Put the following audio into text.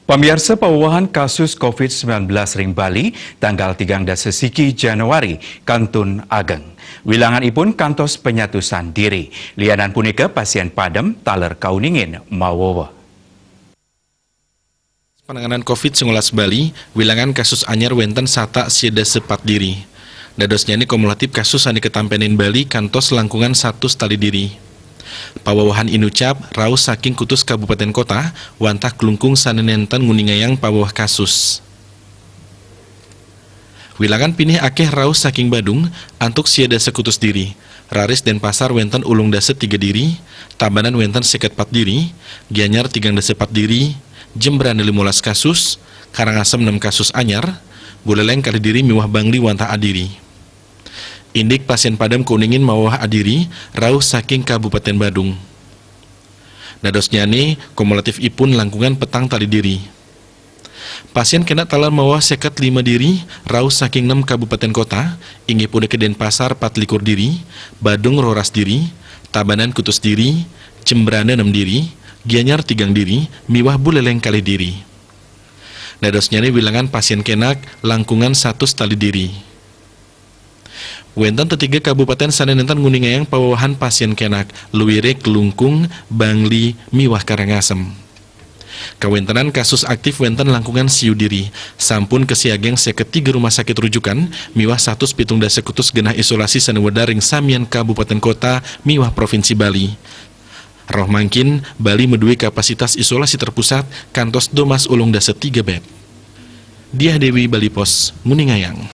Pemirsa pawahan kasus COVID-19 ring Bali tanggal 3 sesiki Januari kantun ageng. Wilangan ipun kantos penyatusan diri. Lianan punika pasien padem taler kauningin mawawa. Penanganan COVID-19 Bali, wilangan kasus anyar wenten sata sieda sepat diri. Dadosnya ini kumulatif kasus ani ketampenin Bali kantos langkungan 100 tali diri. Pawawahan inucap raus saking kutus kabupaten kota wantah kelungkung sanenenten nguningayang pawawah kasus. Wilangan pinih akeh raus saking Badung antuk siada sekutus diri. Raris Denpasar wenten ulung dase 3 diri, Tabanan wenten 54 diri, Gianyar 3 dase 4 diri, Jembrane 15 kasus, Karangasem 6 kasus anyar, Buleleng kali diri miwah Bangli wantah adiri. Indik pasien padam kuningin mawah adiri rauh saking Kabupaten Badung. Dadosnya nih kumulatif ipun langkungan petang tali diri. Pasien kena talar mawah seket 5 diri rauh saking 6 kabupaten kota, inggih pun ke Denpasar 4 diri, Badung roras diri, Tabanan kutus diri, Jembrane 6 diri, Gianyar 3 diri, miwah Buleleng kali diri. Dadosnya nih wilangan pasien kenak langkungan 100 tali diri. Wenten ketiga kabupaten sanenenten nguningayang pawawahan pasien kenak, Luwire, Kelungkung, Bangli, miwah Karangasem. Kawentenan kasus aktif wenten langkungan siu diri, sampun kesiageng seketiga rumah sakit rujukan, miwah 107 kutus genah isolasi saneweda ring samian kabupaten kota, miwah provinsi Bali. Roh mangkin, Bali medui kapasitas isolasi terpusat, kantos domas ulung dase 3 bed. Diah Dewi, Bali Pos, nguningayang.